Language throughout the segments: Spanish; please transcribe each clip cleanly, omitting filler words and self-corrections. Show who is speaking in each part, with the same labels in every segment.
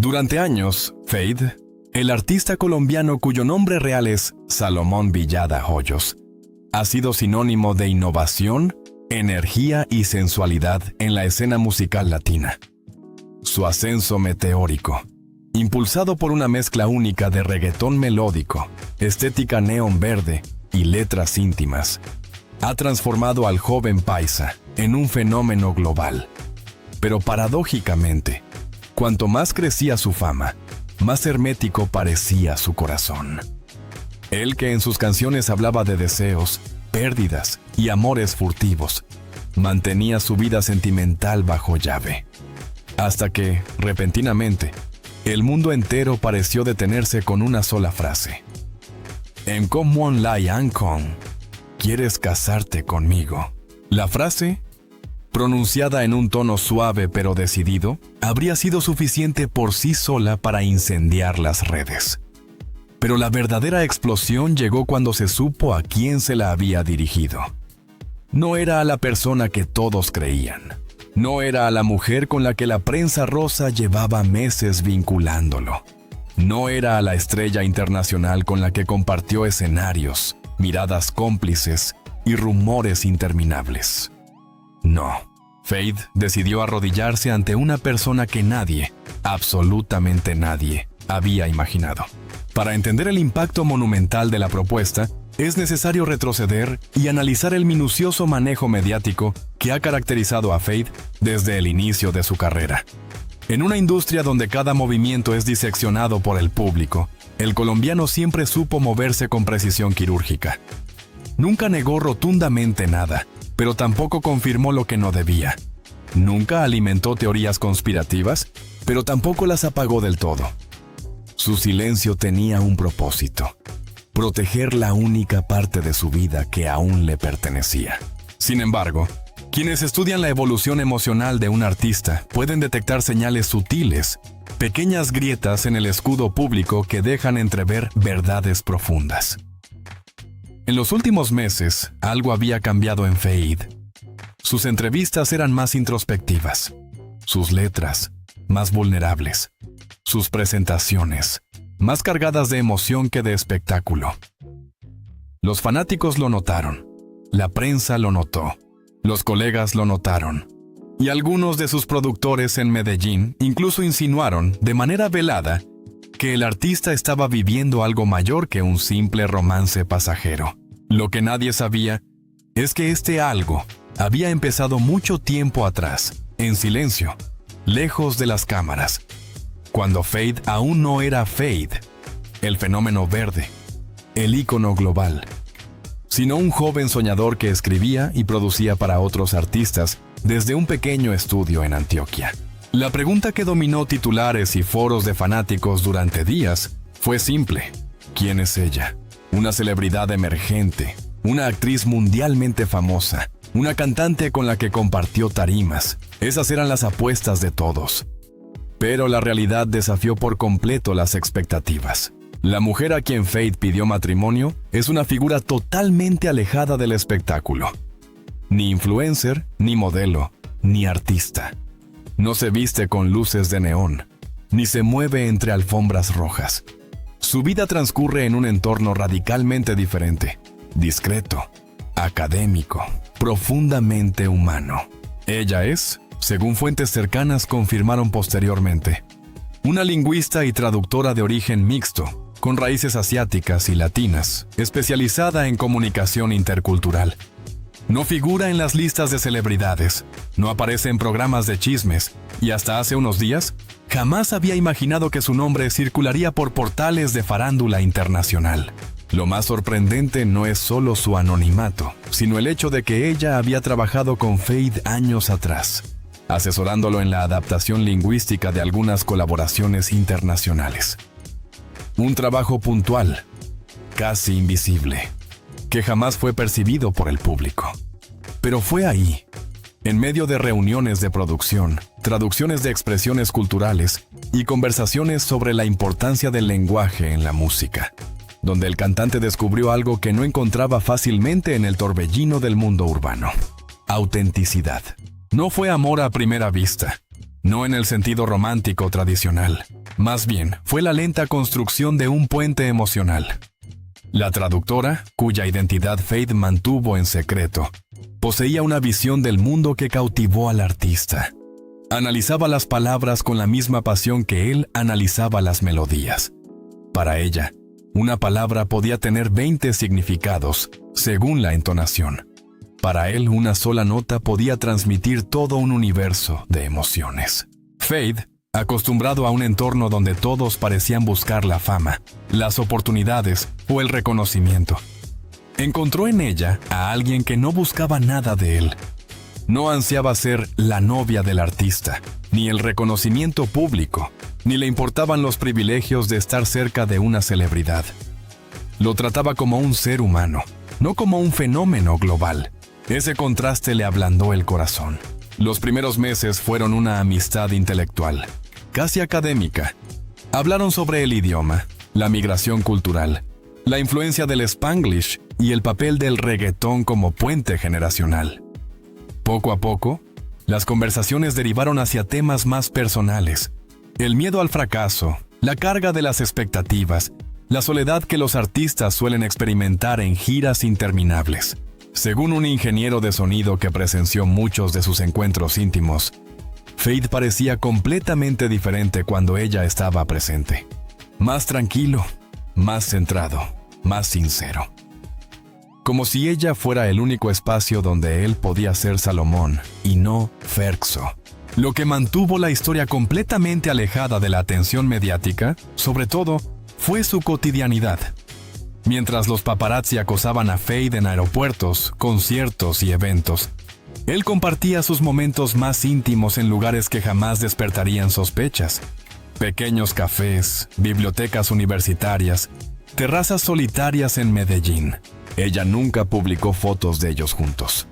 Speaker 1: Durante años, Feid, el artista colombiano cuyo nombre real es Salomón Villada Hoyos, ha sido sinónimo de innovación, energía y sensualidad en la escena musical latina. Su ascenso meteórico, impulsado por una mezcla única de reggaetón melódico, estética neón verde y letras íntimas, ha transformado al joven paisa en un fenómeno global. Pero paradójicamente, cuanto más crecía su fama, más hermético parecía su corazón. Él, que en sus canciones hablaba de deseos, pérdidas y amores furtivos, mantenía su vida sentimental bajo llave. Hasta que, repentinamente, el mundo entero pareció detenerse con una sola frase. En Common Lai An Kong, ¿quieres casarte conmigo? La frase, pronunciada en un tono suave pero decidido, habría sido suficiente por sí sola para incendiar las redes. Pero la verdadera explosión llegó cuando se supo a quién se la había dirigido. No era a la persona que todos creían. No era a la mujer con la que la prensa rosa llevaba meses vinculándolo. No era a la estrella internacional con la que compartió escenarios, miradas cómplices y rumores interminables. No, Feid decidió arrodillarse ante una persona que nadie, absolutamente nadie, había imaginado. Para entender el impacto monumental de la propuesta, es necesario retroceder y analizar el minucioso manejo mediático que ha caracterizado a Feid desde el inicio de su carrera. En una industria donde cada movimiento es diseccionado por el público, el colombiano siempre supo moverse con precisión quirúrgica. Nunca negó rotundamente nada, pero tampoco confirmó lo que no debía. Nunca alimentó teorías conspirativas, pero tampoco las apagó del todo. Su silencio tenía un propósito: proteger la única parte de su vida que aún le pertenecía. Sin embargo, quienes estudian la evolución emocional de un artista pueden detectar señales sutiles, pequeñas grietas en el escudo público que dejan entrever verdades profundas. En los últimos meses, algo había cambiado en Feid. Sus entrevistas eran más introspectivas, sus letras más vulnerables, sus presentaciones más cargadas de emoción que de espectáculo. Los fanáticos lo notaron, la prensa lo notó, los colegas lo notaron, y algunos de sus productores en Medellín incluso insinuaron, de manera velada, que el artista estaba viviendo algo mayor que un simple romance pasajero. Lo que nadie sabía es que este algo había empezado mucho tiempo atrás, en silencio, lejos de las cámaras, cuando Feid aún no era Feid, el fenómeno verde, el ícono global, sino un joven soñador que escribía y producía para otros artistas desde un pequeño estudio en Antioquia. La pregunta que dominó titulares y foros de fanáticos durante días fue simple: ¿quién es ella? Una celebridad emergente, una actriz mundialmente famosa, una cantante con la que compartió tarimas. Esas eran las apuestas de todos. Pero la realidad desafió por completo las expectativas. La mujer a quien Feid pidió matrimonio es una figura totalmente alejada del espectáculo. Ni influencer, ni modelo, ni artista. No se viste con luces de neón, ni se mueve entre alfombras rojas. Su vida transcurre en un entorno radicalmente diferente, discreto, académico, profundamente humano. Ella es, según fuentes cercanas confirmaron posteriormente, una lingüista y traductora de origen mixto, con raíces asiáticas y latinas, especializada en comunicación intercultural. No figura en las listas de celebridades, no aparece en programas de chismes, y hasta hace unos días, jamás había imaginado que su nombre circularía por portales de farándula internacional. Lo más sorprendente no es solo su anonimato, sino el hecho de que ella había trabajado con Feid años atrás, asesorándolo en la adaptación lingüística de algunas colaboraciones internacionales. Un trabajo puntual, casi invisible, que jamás fue percibido por el público. Pero fue ahí, en medio de reuniones de producción, traducciones de expresiones culturales y conversaciones sobre la importancia del lenguaje en la música, donde el cantante descubrió algo que no encontraba fácilmente en el torbellino del mundo urbano: autenticidad. No fue amor a primera vista, no en el sentido romántico tradicional. Más bien, fue la lenta construcción de un puente emocional. La traductora, cuya identidad Faith mantuvo en secreto, poseía una visión del mundo que cautivó al artista. Analizaba las palabras con la misma pasión que él analizaba las melodías. Para ella, una palabra podía tener 20 significados, según la entonación. Para él, una sola nota podía transmitir todo un universo de emociones. Faith, acostumbrado a un entorno donde todos parecían buscar la fama, las oportunidades o el reconocimiento, encontró en ella a alguien que no buscaba nada de él. No ansiaba ser la novia del artista, ni el reconocimiento público, ni le importaban los privilegios de estar cerca de una celebridad. Lo trataba como un ser humano, no como un fenómeno global. Ese contraste le ablandó el corazón. Los primeros meses fueron una amistad intelectual, casi académica. Hablaron sobre el idioma, la migración cultural, la influencia del Spanglish y el papel del reggaetón como puente generacional. Poco a poco, las conversaciones derivaron hacia temas más personales. El miedo al fracaso, la carga de las expectativas, la soledad que los artistas suelen experimentar en giras interminables. Según un ingeniero de sonido que presenció muchos de sus encuentros íntimos, Faith parecía completamente diferente cuando ella estaba presente. Más tranquilo, más centrado, más sincero. Como si ella fuera el único espacio donde él podía ser Salomón y no Ferkso. Lo que mantuvo la historia completamente alejada de la atención mediática, sobre todo, fue su cotidianidad. Mientras los paparazzi acosaban a Faith en aeropuertos, conciertos y eventos, él compartía sus momentos más íntimos en lugares que jamás despertarían sospechas. Pequeños cafés, bibliotecas universitarias, terrazas solitarias en Medellín. Ella nunca publicó fotos de ellos juntos.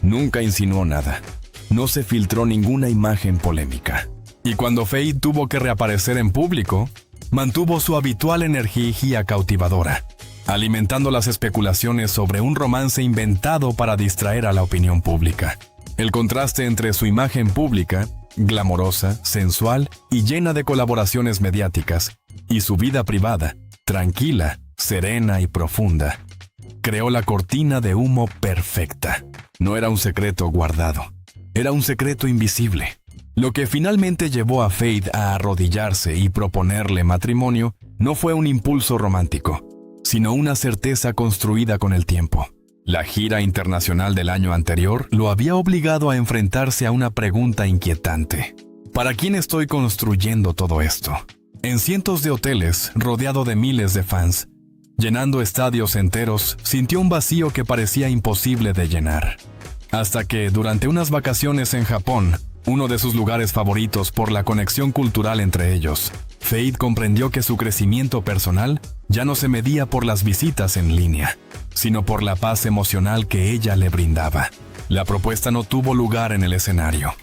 Speaker 1: Nunca insinuó nada. No se filtró ninguna imagen polémica. Y cuando Faith tuvo que reaparecer en público, mantuvo su habitual energía cautivadora, alimentando las especulaciones sobre un romance inventado para distraer a la opinión pública. El contraste entre su imagen pública, glamorosa, sensual y llena de colaboraciones mediáticas, y su vida privada, tranquila, serena y profunda, creó la cortina de humo perfecta. No era un secreto guardado, era un secreto invisible. Lo que finalmente llevó a Faith a arrodillarse y proponerle matrimonio no fue un impulso romántico, sino una certeza construida con el tiempo. La gira internacional del año anterior lo había obligado a enfrentarse a una pregunta inquietante. ¿Para quién estoy construyendo todo esto? En cientos de hoteles, rodeado de miles de fans, llenando estadios enteros, sintió un vacío que parecía imposible de llenar. Hasta que, durante unas vacaciones en Japón, uno de sus lugares favoritos por la conexión cultural entre ellos, Faith comprendió que su crecimiento personal ya no se medía por las visitas en línea, sino por la paz emocional que ella le brindaba. La propuesta no tuvo lugar en el escenario.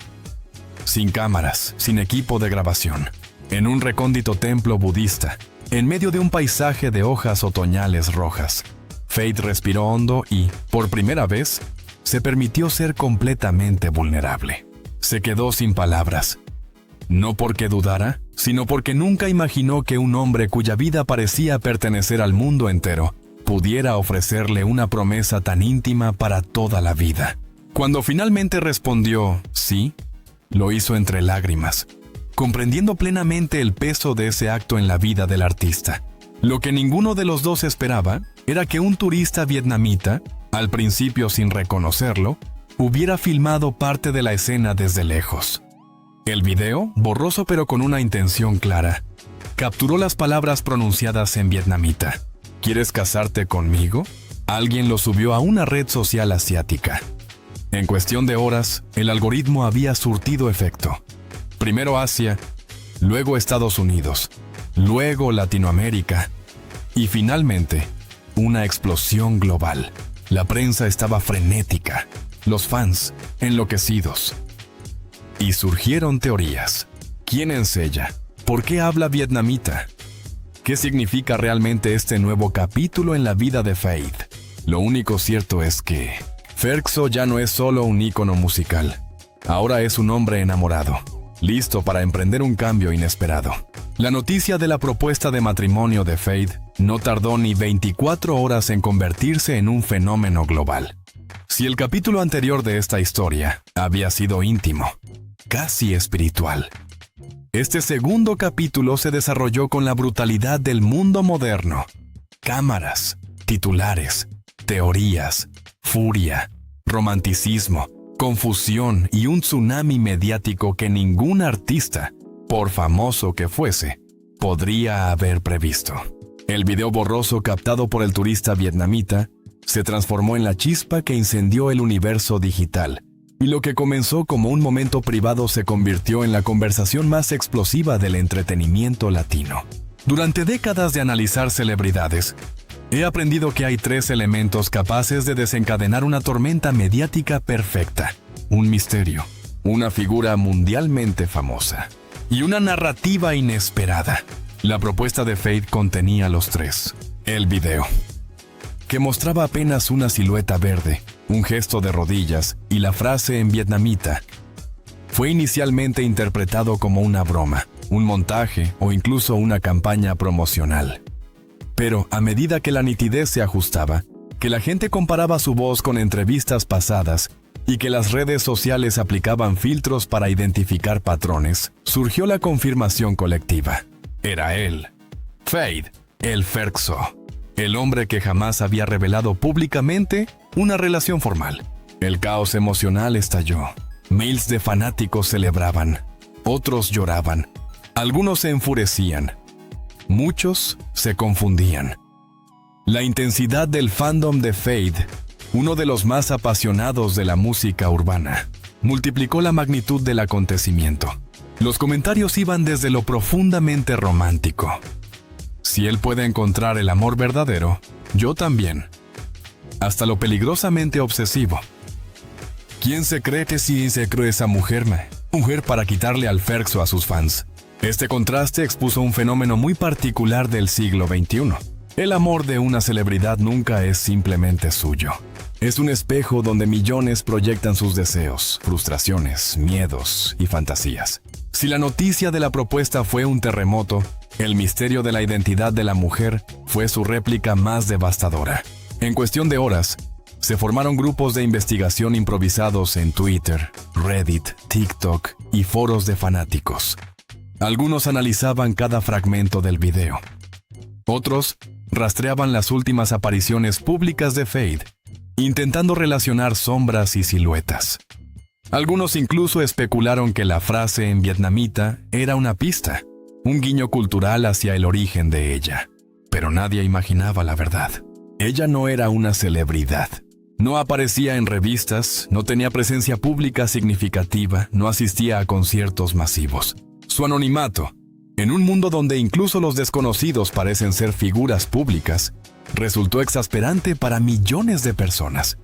Speaker 1: Sin cámaras, sin equipo de grabación, en un recóndito templo budista, en medio de un paisaje de hojas otoñales rojas, Faith respiró hondo y, por primera vez, se permitió ser completamente vulnerable. Se quedó sin palabras. No porque dudara, sino porque nunca imaginó que un hombre cuya vida parecía pertenecer al mundo entero pudiera ofrecerle una promesa tan íntima para toda la vida. Cuando finalmente respondió sí, lo hizo entre lágrimas, comprendiendo plenamente el peso de ese acto en la vida del artista. Lo que ninguno de los dos esperaba era que un turista vietnamita, al principio sin reconocerlo, hubiera filmado parte de la escena desde lejos. El video, borroso pero con una intención clara, capturó las palabras pronunciadas en vietnamita. ¿Quieres casarte conmigo? Alguien lo subió a una red social asiática. En cuestión de horas, el algoritmo había surtido efecto. Primero Asia, luego Estados Unidos, luego Latinoamérica y finalmente una explosión global. La prensa estaba frenética, los fans enloquecidos. Y surgieron teorías. ¿Quién es ella? ¿Por qué habla vietnamita? ¿Qué significa realmente este nuevo capítulo en la vida de Faith? Lo único cierto es que Ferkso ya no es solo un ícono musical. Ahora es un hombre enamorado. listo para emprender un cambio inesperado. La noticia de la propuesta de matrimonio de Fade no tardó ni 24 horas en convertirse en un fenómeno global. Si el capítulo anterior de esta historia había sido íntimo, casi espiritual, este segundo capítulo se desarrolló con la brutalidad del mundo moderno. Cámaras, titulares, teorías, furia, romanticismo, confusión y un tsunami mediático que ningún artista, por famoso que fuese, podría haber previsto. El video borroso captado por el turista vietnamita se transformó en la chispa que incendió el universo digital, y lo que comenzó como un momento privado se convirtió en la conversación más explosiva del entretenimiento latino. Durante décadas de analizar celebridades, he aprendido que hay 3 elementos capaces de desencadenar una tormenta mediática perfecta: un misterio, una figura mundialmente famosa y una narrativa inesperada. La propuesta de Fade contenía los 3. El video, que mostraba apenas una silueta verde, un gesto de rodillas y la frase en vietnamita, fue inicialmente interpretado como una broma, un montaje o incluso una campaña promocional. Pero a medida que la nitidez se ajustaba, que la gente comparaba su voz con entrevistas pasadas y que las redes sociales aplicaban filtros para identificar patrones, surgió la confirmación colectiva. Era él, Fade, el Ferxo, el hombre que jamás había revelado públicamente una relación formal. El caos emocional estalló. Miles de fanáticos celebraban, otros lloraban, algunos se enfurecían, muchos se confundían. La intensidad del fandom de Fade, uno de los más apasionados de la música urbana, multiplicó la magnitud del acontecimiento. Los comentarios iban desde lo profundamente romántico: si él puede encontrar el amor verdadero, yo también, hasta lo peligrosamente obsesivo: ¿quién se cree que sí se cree esa mujer para quitarle al Ferxo a sus fans? Este contraste expuso un fenómeno muy particular del siglo XXI. El amor de una celebridad nunca es simplemente suyo. Es un espejo donde millones proyectan sus deseos, frustraciones, miedos y fantasías. Si la noticia de la propuesta fue un terremoto, el misterio de la identidad de la mujer fue su réplica más devastadora. En cuestión de horas, se formaron grupos de investigación improvisados en Twitter, Reddit, TikTok y foros de fanáticos. Algunos analizaban cada fragmento del video. Otros rastreaban las últimas apariciones públicas de Fade, intentando relacionar sombras y siluetas. Algunos incluso especularon que la frase en vietnamita era una pista, un guiño cultural hacia el origen de ella. Pero nadie imaginaba la verdad. Ella no era una celebridad. No aparecía en revistas, no tenía presencia pública significativa, no asistía a conciertos masivos. Su anonimato, en un mundo donde incluso los desconocidos parecen ser figuras públicas, resultó exasperante para millones de personas.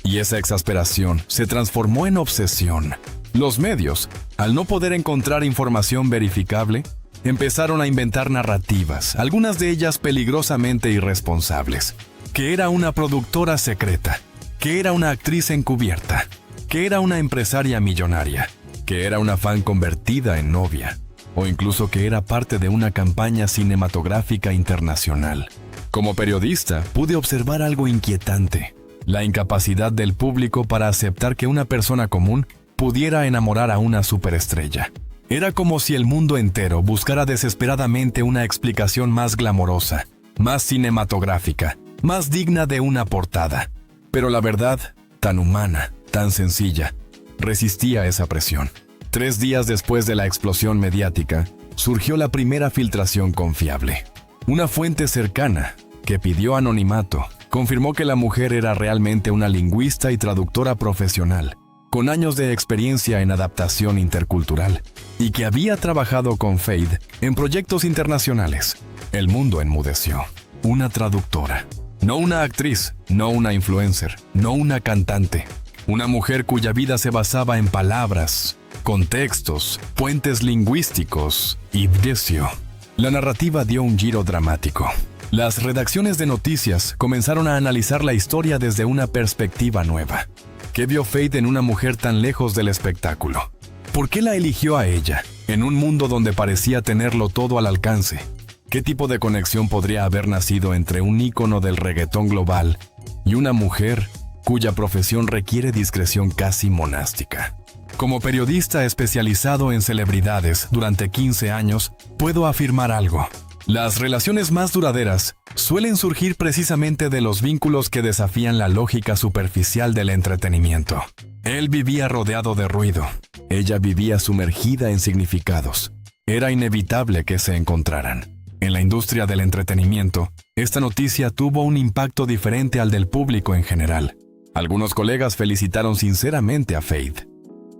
Speaker 1: Y esa exasperación se transformó en obsesión. Los medios, al no poder encontrar información verificable, empezaron a inventar narrativas, algunas de ellas peligrosamente irresponsables. Que era una productora secreta, que era una actriz encubierta, que era una empresaria millonaria, que era una fan convertida en novia, o incluso que era parte de una campaña cinematográfica internacional. Como periodista, pude observar algo inquietante: la incapacidad del público para aceptar que una persona común pudiera enamorar a una superestrella. Era como si el mundo entero buscara desesperadamente una explicación más glamorosa, más cinematográfica, más digna de una portada. Pero la verdad, tan humana, tan sencilla, resistía esa presión. 3 días después de la explosión mediática, surgió la primera filtración confiable. Una fuente cercana, que pidió anonimato, confirmó que la mujer era realmente una lingüista y traductora profesional, con años de experiencia en adaptación intercultural, y que había trabajado con Fade en proyectos internacionales. El mundo enmudeció. Una traductora. No una actriz, no una influencer, no una cantante. Una mujer cuya vida se basaba en palabras, contextos, puentes lingüísticos y vicio. La narrativa dio un giro dramático. Las redacciones de noticias comenzaron a analizar la historia desde una perspectiva nueva. ¿Qué vio Fade en una mujer tan lejos del espectáculo? ¿Por qué la eligió a ella, en un mundo donde parecía tenerlo todo al alcance? ¿Qué tipo de conexión podría haber nacido entre un ícono del reggaetón global y una mujer cuya profesión requiere discreción casi monástica? Como periodista especializado en celebridades durante 15 años, puedo afirmar algo. Las relaciones más duraderas suelen surgir precisamente de los vínculos que desafían la lógica superficial del entretenimiento. Él vivía rodeado de ruido. Ella vivía sumergida en significados. Era inevitable que se encontraran. En la industria del entretenimiento, esta noticia tuvo un impacto diferente al del público en general. Algunos colegas felicitaron sinceramente a Faith,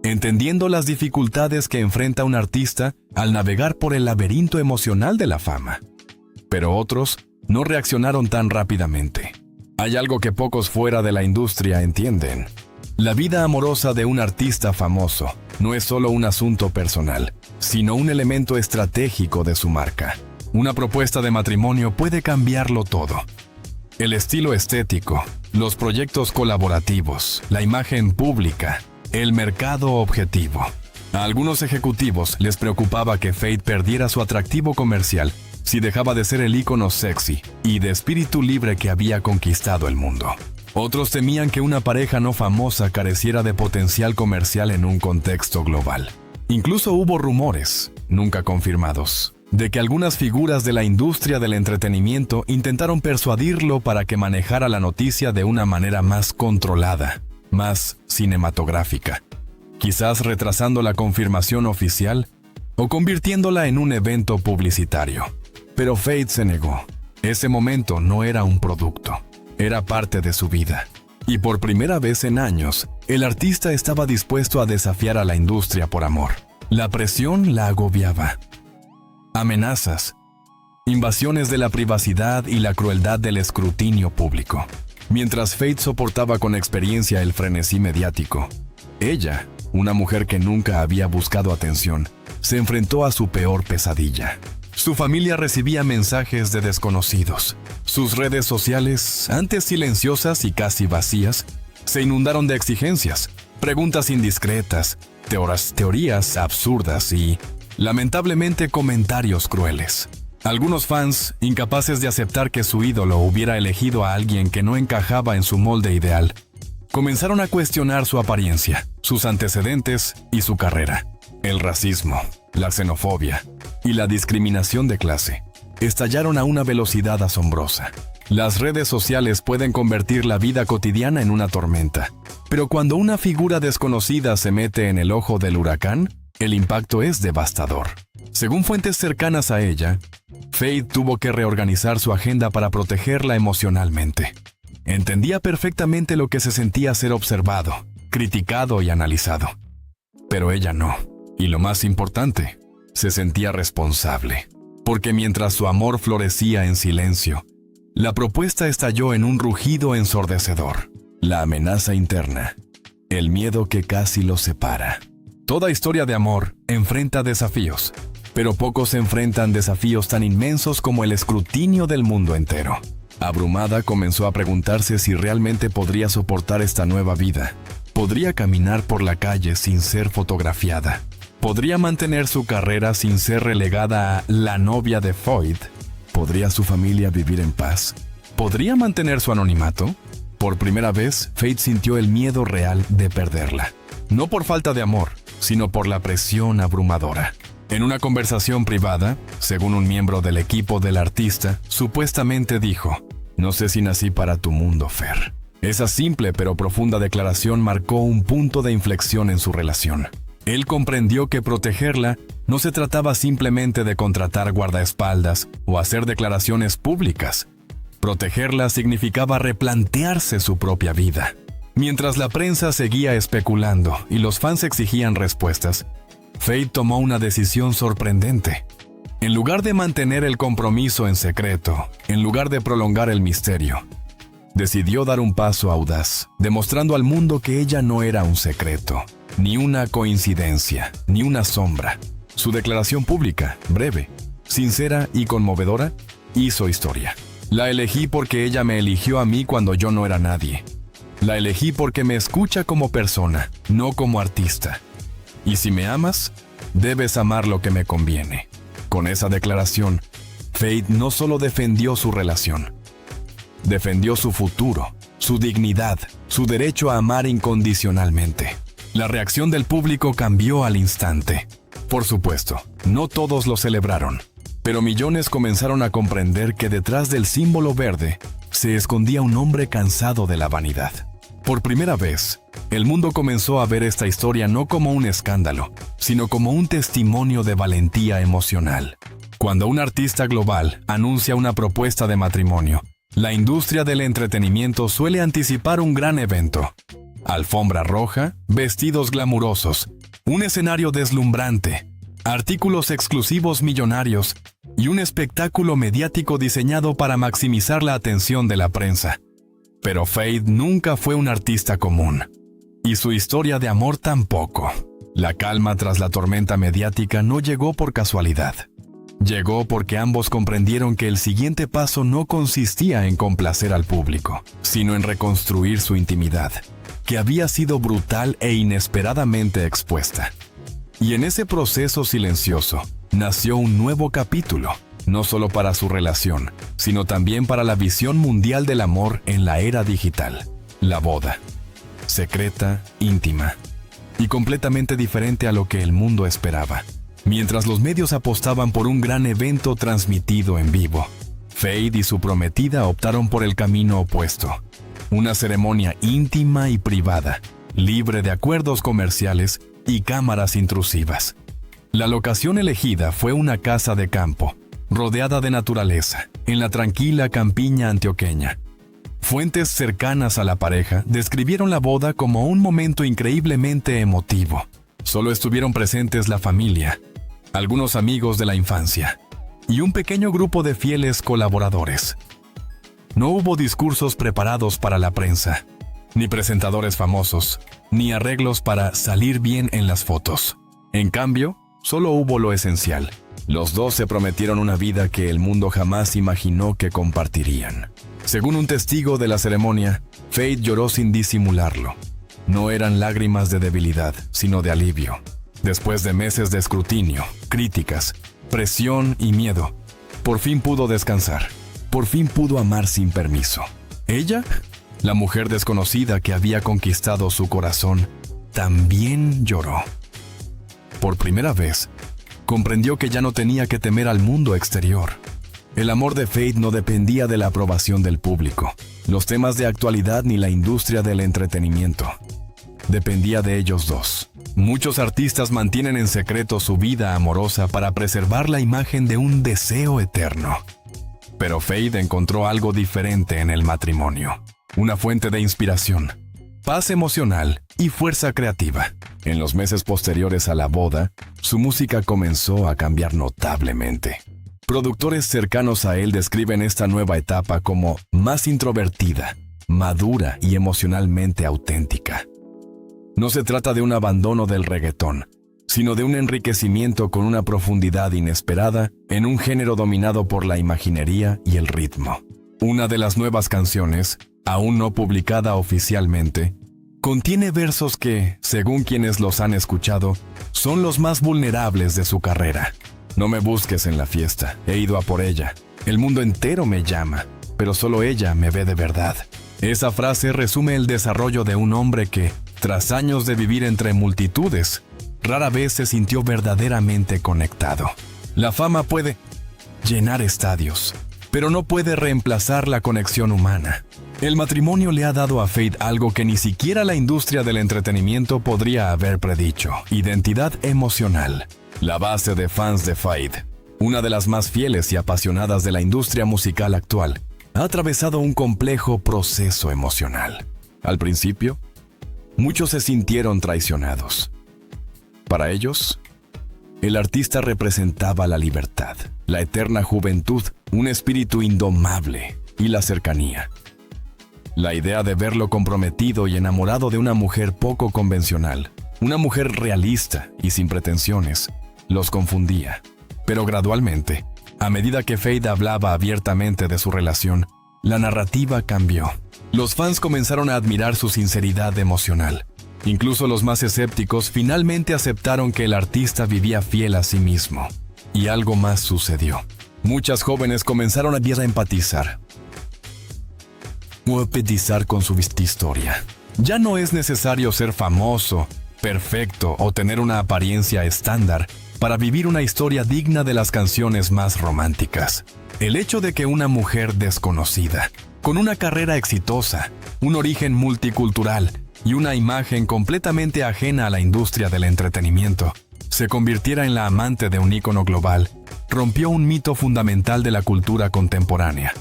Speaker 1: entendiendo las dificultades que enfrenta un artista al navegar por el laberinto emocional de la fama. Pero otros no reaccionaron tan rápidamente. Hay algo que pocos fuera de la industria entienden. La vida amorosa de un artista famoso no es solo un asunto personal, sino un elemento estratégico de su marca. Una propuesta de matrimonio puede cambiarlo todo. El estilo estético, los proyectos colaborativos, la imagen pública, el mercado objetivo. A algunos ejecutivos les preocupaba que Faith perdiera su atractivo comercial si dejaba de ser el ícono sexy y de espíritu libre que había conquistado el mundo. Otros temían que una pareja no famosa careciera de potencial comercial en un contexto global. Incluso hubo rumores, nunca confirmados, de que algunas figuras de la industria del entretenimiento intentaron persuadirlo para que manejara la noticia de una manera más controlada, más cinematográfica, quizás retrasando la confirmación oficial o convirtiéndola en un evento publicitario. Pero Faith se negó. Ese momento no era un producto, era parte de su vida. Y por primera vez en años, el artista estaba dispuesto a desafiar a la industria por amor. La presión la agobiaba. Amenazas, invasiones de la privacidad y la crueldad del escrutinio público. Mientras Faith soportaba con experiencia el frenesí mediático, ella, una mujer que nunca había buscado atención, se enfrentó a su peor pesadilla. Su familia recibía mensajes de desconocidos. Sus redes sociales, antes silenciosas y casi vacías, se inundaron de exigencias, preguntas indiscretas, teorías absurdas y, lamentablemente, comentarios crueles. Algunos fans, incapaces de aceptar que su ídolo hubiera elegido a alguien que no encajaba en su molde ideal, comenzaron a cuestionar su apariencia, sus antecedentes y su carrera. El racismo, la xenofobia y la discriminación de clase estallaron a una velocidad asombrosa. Las redes sociales pueden convertir la vida cotidiana en una tormenta, pero cuando una figura desconocida se mete en el ojo del huracán, el impacto es devastador. Según fuentes cercanas a ella, Faith tuvo que reorganizar su agenda para protegerla emocionalmente. Entendía perfectamente lo que se sentía ser observado, criticado y analizado. Pero ella no. Y lo más importante, se sentía responsable. Porque mientras su amor florecía en silencio, la propuesta estalló en un rugido ensordecedor. La amenaza interna. El miedo que casi los separa. Toda historia de amor enfrenta desafíos, pero pocos enfrentan desafíos tan inmensos como el escrutinio del mundo entero. Abrumada, comenzó a preguntarse si realmente podría soportar esta nueva vida. ¿Podría caminar por la calle sin ser fotografiada? ¿Podría mantener su carrera sin ser relegada a la novia de Faith? ¿Podría su familia vivir en paz? ¿Podría mantener su anonimato? Por primera vez, Faith sintió el miedo real de perderla. No por falta de amor, sino por la presión abrumadora. En una conversación privada, según un miembro del equipo del artista, supuestamente dijo: «No sé si nací para tu mundo, Fer». Esa simple pero profunda declaración marcó un punto de inflexión en su relación. Él comprendió que protegerla no se trataba simplemente de contratar guardaespaldas o hacer declaraciones públicas. Protegerla significaba replantearse su propia vida. Mientras la prensa seguía especulando y los fans exigían respuestas, Faith tomó una decisión sorprendente. En lugar de mantener el compromiso en secreto, en lugar de prolongar el misterio, decidió dar un paso audaz, demostrando al mundo que ella no era un secreto, ni una coincidencia, ni una sombra. Su declaración pública, breve, sincera y conmovedora, hizo historia. La elegí porque ella me eligió a mí cuando yo no era nadie. La elegí porque me escucha como persona, no como artista. Y si me amas, debes amar lo que me conviene. Con esa declaración, Faith no solo defendió su relación, defendió su futuro, su dignidad, su derecho a amar incondicionalmente. La reacción del público cambió al instante. Por supuesto, no todos lo celebraron, pero millones comenzaron a comprender que detrás del símbolo verde se escondía un hombre cansado de la vanidad. Por primera vez, el mundo comenzó a ver esta historia no como un escándalo, sino como un testimonio de valentía emocional. Cuando un artista global anuncia una propuesta de matrimonio, la industria del entretenimiento suele anticipar un gran evento. Alfombra roja, vestidos glamurosos, un escenario deslumbrante, artículos exclusivos millonarios y un espectáculo mediático diseñado para maximizar la atención de la prensa. Pero Faith nunca fue un artista común, y su historia de amor tampoco. La calma tras la tormenta mediática no llegó por casualidad. Llegó porque ambos comprendieron que el siguiente paso no consistía en complacer al público, sino en reconstruir su intimidad, que había sido brutal e inesperadamente expuesta. Y en ese proceso silencioso, nació un nuevo capítulo, no solo para su relación, sino también para la visión mundial del amor en la era digital. La boda. Secreta, íntima, y completamente diferente a lo que el mundo esperaba. Mientras los medios apostaban por un gran evento transmitido en vivo, Faith y su prometida optaron por el camino opuesto. Una ceremonia íntima y privada, libre de acuerdos comerciales y cámaras intrusivas. La locación elegida fue una casa de campo, rodeada de naturaleza, en la tranquila campiña antioqueña. Fuentes cercanas a la pareja describieron la boda como un momento increíblemente emotivo. Solo estuvieron presentes la familia, algunos amigos de la infancia y un pequeño grupo de fieles colaboradores. No hubo discursos preparados para la prensa, ni presentadores famosos, ni arreglos para salir bien en las fotos. En cambio, solo hubo lo esencial. Los dos se prometieron una vida que el mundo jamás imaginó que compartirían. Según un testigo de la ceremonia, Faith lloró sin disimularlo. No eran lágrimas de debilidad, sino de alivio. Después de meses de escrutinio, críticas, presión y miedo, por fin pudo descansar. Por fin pudo amar sin permiso. Ella, la mujer desconocida que había conquistado su corazón, también lloró. Por primera vez, comprendió que ya no tenía que temer al mundo exterior. El amor de Faith no dependía de la aprobación del público, los temas de actualidad ni la industria del entretenimiento. Dependía de ellos dos. Muchos artistas mantienen en secreto su vida amorosa para preservar la imagen de un deseo eterno. Pero Faith encontró algo diferente en el matrimonio. Una fuente de inspiración, paz emocional y fuerza creativa. En los meses posteriores a la boda, su música comenzó a cambiar notablemente. Productores cercanos a él describen esta nueva etapa como más introvertida, madura y emocionalmente auténtica. No se trata de un abandono del reggaetón, sino de un enriquecimiento con una profundidad inesperada en un género dominado por la imaginería y el ritmo. Una de las nuevas canciones, aún no publicada oficialmente, contiene versos que, según quienes los han escuchado, son los más vulnerables de su carrera. No me busques en la fiesta, he ido a por ella. El mundo entero me llama, pero solo ella me ve de verdad. Esa frase resume el desarrollo de un hombre que, tras años de vivir entre multitudes, rara vez se sintió verdaderamente conectado. La fama puede llenar estadios, pero no puede reemplazar la conexión humana. El matrimonio le ha dado a Faith algo que ni siquiera la industria del entretenimiento podría haber predicho: identidad emocional. La base de fans de Faith, una de las más fieles y apasionadas de la industria musical actual, ha atravesado un complejo proceso emocional. Al principio, muchos se sintieron traicionados. Para ellos, el artista representaba la libertad, la eterna juventud, un espíritu indomable y la cercanía. La idea de verlo comprometido y enamorado de una mujer poco convencional, una mujer realista y sin pretensiones, los confundía. Pero gradualmente, a medida que Faith hablaba abiertamente de su relación, la narrativa cambió. Los fans comenzaron a admirar su sinceridad emocional, Incluso los más escépticos finalmente aceptaron que el artista vivía fiel a sí mismo. Y algo más sucedió. Muchas jóvenes comenzaron a empatizar con su historia. Ya no es necesario ser famoso, perfecto o tener una apariencia estándar para vivir una historia digna de las canciones más románticas. El hecho de que una mujer desconocida, con una carrera exitosa, un origen multicultural y una imagen completamente ajena a la industria del entretenimiento, se convirtiera en la amante de un ícono global, rompió un mito fundamental de la cultura contemporánea,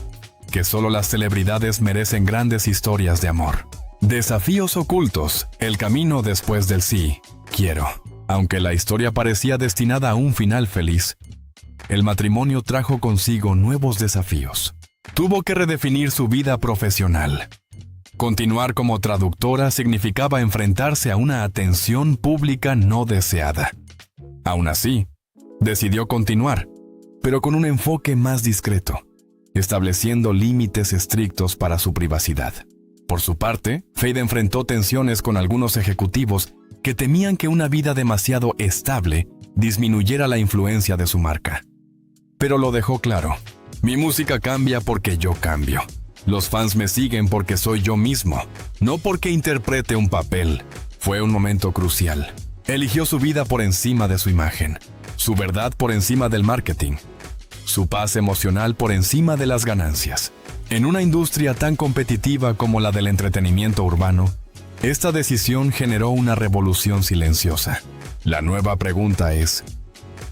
Speaker 1: que solo las celebridades merecen grandes historias de amor. Desafíos ocultos, el camino después del sí, quiero. Aunque la historia parecía destinada a un final feliz, el matrimonio trajo consigo nuevos desafíos. Tuvo que redefinir su vida profesional. Continuar como traductora significaba enfrentarse a una atención pública no deseada. Aún así, decidió continuar, pero con un enfoque más discreto, estableciendo límites estrictos para su privacidad. Por su parte, Feid enfrentó tensiones con algunos ejecutivos que temían que una vida demasiado estable disminuyera la influencia de su marca. Pero lo dejó claro: mi música cambia porque yo cambio. Los fans me siguen porque soy yo mismo, no porque interprete un papel. Fue un momento crucial. Eligió su vida por encima de su imagen, su verdad por encima del marketing, su paz emocional por encima de las ganancias. En una industria tan competitiva como la del entretenimiento urbano, esta decisión generó una revolución silenciosa. La nueva pregunta es: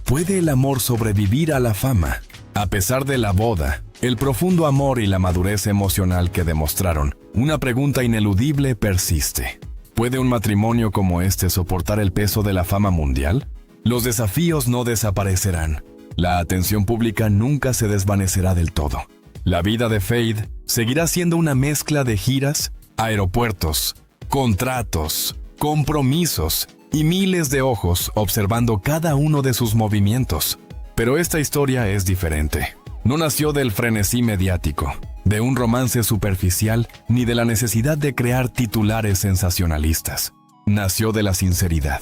Speaker 1: ¿puede el amor sobrevivir a la fama? A pesar de la boda, el profundo amor y la madurez emocional que demostraron, una pregunta ineludible persiste. ¿Puede un matrimonio como este soportar el peso de la fama mundial? Los desafíos no desaparecerán. La atención pública nunca se desvanecerá del todo. La vida de Feid seguirá siendo una mezcla de giras, aeropuertos, contratos, compromisos y miles de ojos observando cada uno de sus movimientos. Pero esta historia es diferente. No nació del frenesí mediático, de un romance superficial, ni de la necesidad de crear titulares sensacionalistas. Nació de la sinceridad,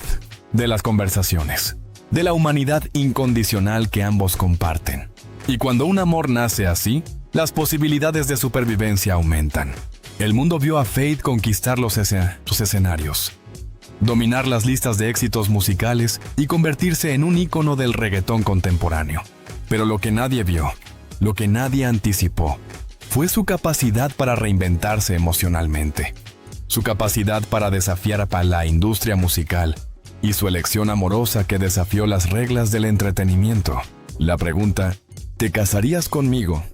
Speaker 1: de las conversaciones, de la humanidad incondicional que ambos comparten. Y cuando un amor nace así, las posibilidades de supervivencia aumentan. El mundo vio a Feid conquistar los escenarios, dominar las listas de éxitos musicales y convertirse en un ícono del reggaetón contemporáneo. Pero lo que nadie vio, lo que nadie anticipó, fue su capacidad para reinventarse emocionalmente, su capacidad para desafiar a la industria musical y su elección amorosa que desafió las reglas del entretenimiento. La pregunta, ¿te casarías conmigo?,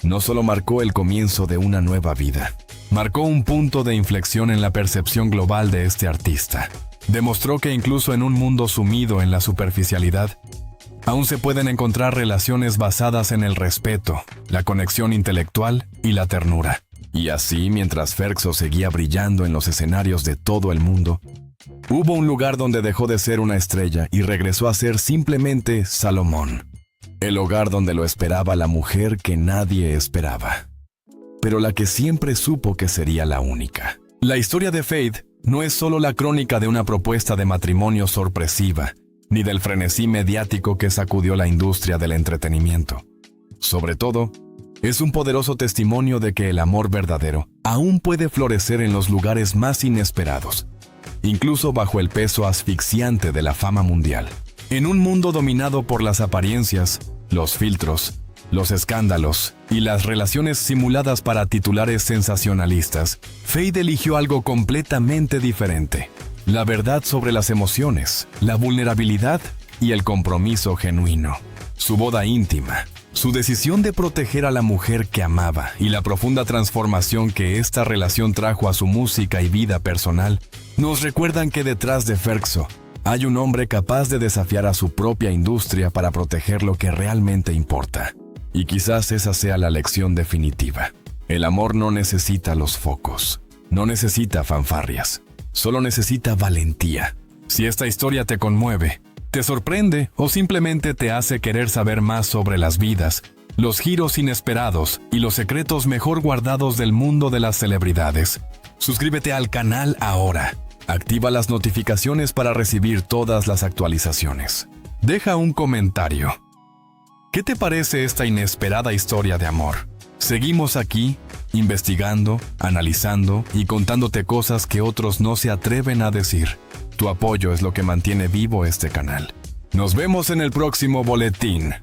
Speaker 1: no solo marcó el comienzo de una nueva vida, marcó un punto de inflexión en la percepción global de este artista. Demostró que incluso en un mundo sumido en la superficialidad, aún se pueden encontrar relaciones basadas en el respeto, la conexión intelectual y la ternura. Y así, mientras Ferxo seguía brillando en los escenarios de todo el mundo, hubo un lugar donde dejó de ser una estrella y regresó a ser simplemente Salomón. El hogar donde lo esperaba la mujer que nadie esperaba, pero la que siempre supo que sería la única. La historia de Feid no es solo la crónica de una propuesta de matrimonio sorpresiva, ni del frenesí mediático que sacudió la industria del entretenimiento. Sobre todo, es un poderoso testimonio de que el amor verdadero aún puede florecer en los lugares más inesperados, incluso bajo el peso asfixiante de la fama mundial. En un mundo dominado por las apariencias, los filtros, los escándalos y las relaciones simuladas para titulares sensacionalistas, Feid eligió algo completamente diferente: la verdad sobre las emociones, la vulnerabilidad y el compromiso genuino. Su boda íntima, su decisión de proteger a la mujer que amaba y la profunda transformación que esta relación trajo a su música y vida personal, nos recuerdan que detrás de Ferxo hay un hombre capaz de desafiar a su propia industria para proteger lo que realmente importa. Y quizás esa sea la lección definitiva. El amor no necesita los focos, no necesita fanfarrias, solo necesita valentía. Si esta historia te conmueve, te sorprende o simplemente te hace querer saber más sobre las vidas, los giros inesperados y los secretos mejor guardados del mundo de las celebridades, suscríbete al canal ahora Activa las notificaciones para recibir todas las actualizaciones. Deja un comentario. ¿Qué te parece esta inesperada historia de amor? Seguimos aquí, investigando, analizando y contándote cosas que otros no se atreven a decir. Tu apoyo es lo que mantiene vivo este canal. Nos vemos en el próximo boletín.